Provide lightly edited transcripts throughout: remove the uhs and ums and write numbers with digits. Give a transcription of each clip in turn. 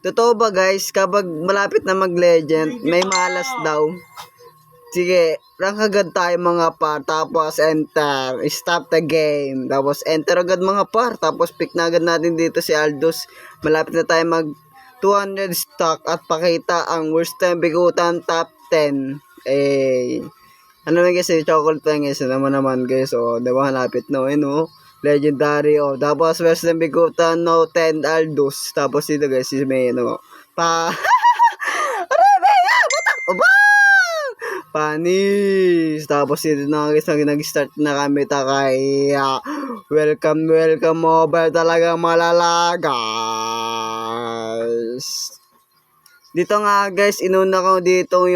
Totoo ba guys, kapag malapit na mag-legend, may malas daw. Sige, rank agad tayo mga par, tapos enter, stop the game, tapos enter agad mga par, tapos pick na agad natin dito si Aldous. Malapit na tayo mag 200 stock at pakita ang worst time bigutan top 10. Ano lang guys, chocolate lang guys, naman guys, diba malapit na, legendary, tapos worst time bigutan, no 10 Aldous, tapos dito guys, si May, pa, panis. Tapos dito na guys, nag-start na kami kaya welcome mobile talaga malala guys. Dito nga guys, inuna ko dito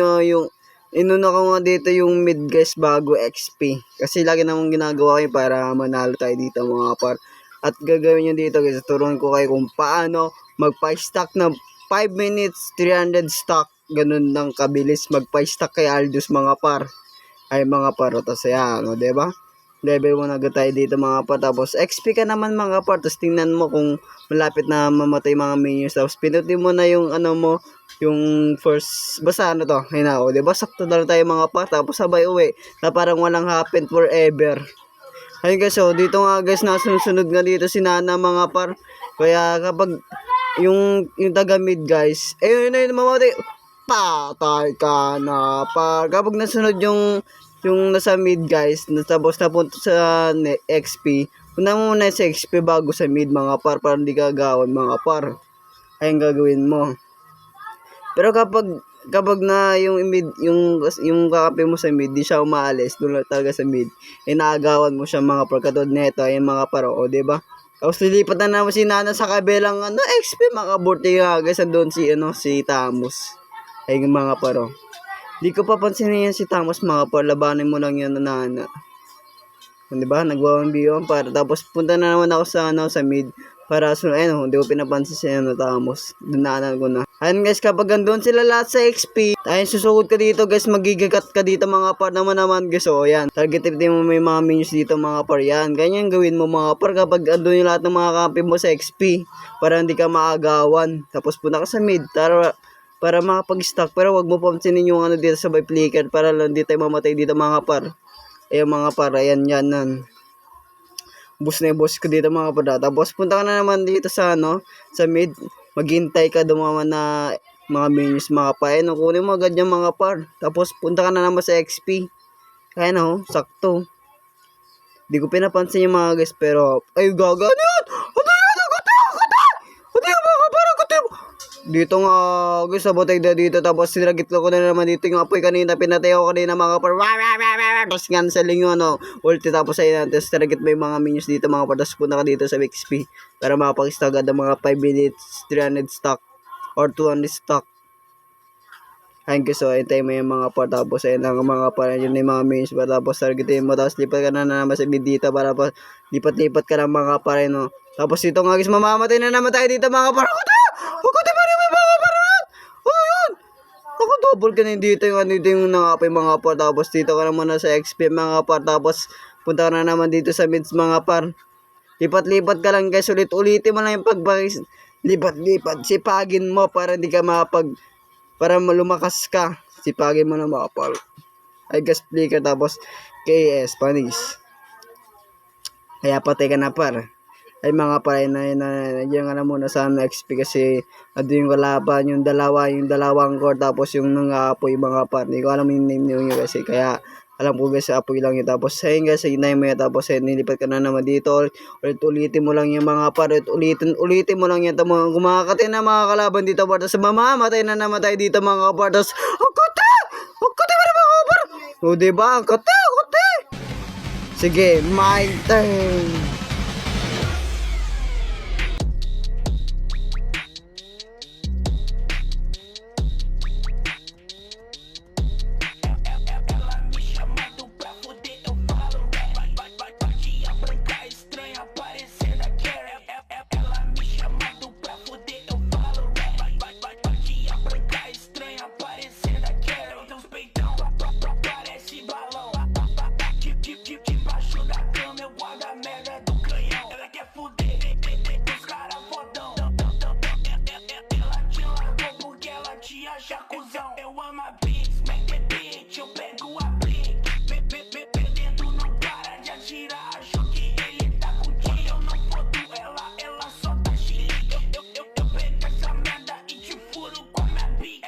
yung mid guys bago XP. Kasi lagi namang ginagawa ko para manalo tayo dito mga par. At gagawin nyo dito guys, turuan ko kayo kung paano magpa-stack na 5 minutes 300 stock. Ganun lang kabilis magpa-stack kay Aldous mga par. Ay mga par, tapos yan, diba? Level 1 agad tayo dito mga par. Tapos XP ka naman mga par. Tapos tingnan mo kung malapit na mamatay mga minions. Tapos pinutin mo na yung yung first, basta to, ayun na, diba? Sakto na tayo mga par. Tapos sabay uwi na parang walang happen forever. Ayun guys, dito nga guys, nasunod nga dito si Nana mga par. Kaya kapag yung taga mid guys, ayun mamatay, patay ka na par. Kapag nasunod yung nasa mid guys, tapos napunta sa XP, una mo muna sa XP bago sa mid mga par, para hindi gagawin mga par. Ayun gagawin mo. Pero kapag na yung mid, yung kakampi mo sa mid, di siya umaalis, doon lang talaga sa mid, inaagawan mo siya mga par, katod neto, ayun mga par, diba? Tapos lilipat na naman si Nana sa kabilang XP, makaburti nga guys, doon si Tamus. Ayun mga par, di ko papansinin yan si Tamus mga par, labanin mo lang yan na Nana. Diba? Nagwa-1v1 para, tapos punta na naman ako sa mid, para hindi ko pinapansin si Tamus. Dinaanan ko na. Ayun guys, kapag andun sila lahat sa XP, ayun susugod ka dito guys, magigagat ka dito mga par naman guys, yan. Targetin mo may mga minions dito mga par, yan. Ganyan gawin mo mga par kapag andun yung lahat ng mga kampi mo sa XP, para hindi ka maagawan. Tapos punta ka sa mid, para makapag-stock, pero wag mo pansinin yung dito sa by flicker, para lang hindi tayo mamatay dito mga par. Ayun mga par, ayan yan. Boss ko dito mga par. Tapos punta ka na naman dito sa mid, maghintay ka dumaman na mga minions mga par. Ayun, kunin mo agad yung mga par. Tapos punta ka na naman sa XP. Ayun sakto. Di ko pinapansin yung mga guys, pero ay gaga na yun! Dito nga guys, sabotay na dito, tapos sinagit ko na naman dito yung apoy kanina, pinatay ako kanina mga par. Tapos canceling yung ulti, tapos ayun, tapos sinagit mo yung mga minions dito mga par, tapos punta ka dito sa XP para makapag-stock agad ng mga 5 minutes 300 stock or 200 stock. Ayun guys, hintay mo yung mga par, tapos ayun lang mga par, yun yung mga minions par, tapos targetin mo, tapos lipat ka na naman sa mid dito, para lipat ka ng mga par, tapos dito nga guys, mamamatay na naman tayo dito mga par. Double ka na dito yung nangapay mga par, tapos dito ka naman na sa XP mga par, tapos punta ka na naman dito sa mids mga par. Lipat ka lang guys, ulitin mo lang yung lipat, sipagin mo para hindi ka para malumakas ka, sipagin mo na mga par. Ay gas flicker, tapos KS panis, kaya patay ka na par. Ay mga par, nandiyan ka na muna sa XP, kasi yung kalaban, yung dalawang core, tapos yung nangapoy mga par. Hindi ko alam yung name nyo kasi, kaya alam ko guys, apoy lang yun. Tapos ayun guys, hinay mo yun, tapos nilipat ka na naman dito, ulitin mo lang yung mga par, ulitin mo lang yan. Kumakatay na mga kalaban dito par, tapos mamamatay na naman tayo dito mga par, tapos agkate mo na mga par, diba, agkate. Sige, my turn. Debaixo da cama eu guardo a merda. acha cuzão. Eu amo a Blitz, mete bitch, eu pego a Blitz. Perdendo não para de atirar, acho que ele tá contigo. Eu não fodo ela só tá xilique. Eu pego essa merda e te furo com a minha bitch.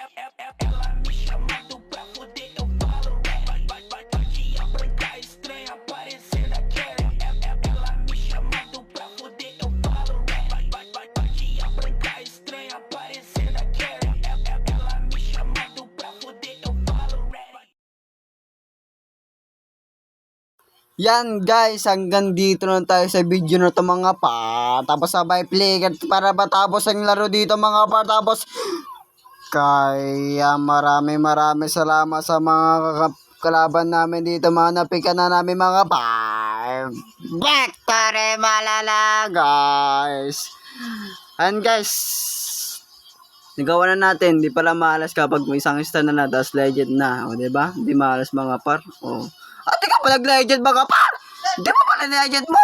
Ela me chamando pra foder, eu falo rap. Batia branca estranha, parecendo a Karen. Ela me chamando pra foder, eu falo rap. Batia branca estranha, parecendo a Karen. Ela me chamando pra foder, eu falo rap. Yan guys, hanggang dito na tayo sa video na to mga par. Tapos sabay play para matapos ang laro dito mga par. Tapos kaya maraming salamat sa mga kalaban namin dito. Mga napikan na namin mga par. Victory malala guys. And guys, nagawa na natin. Di pala malas kapag may isang star na tapos legend na. O diba? Di malas mga par. O. At di ka pa nag-legend mga par! Di pa pala legend mo!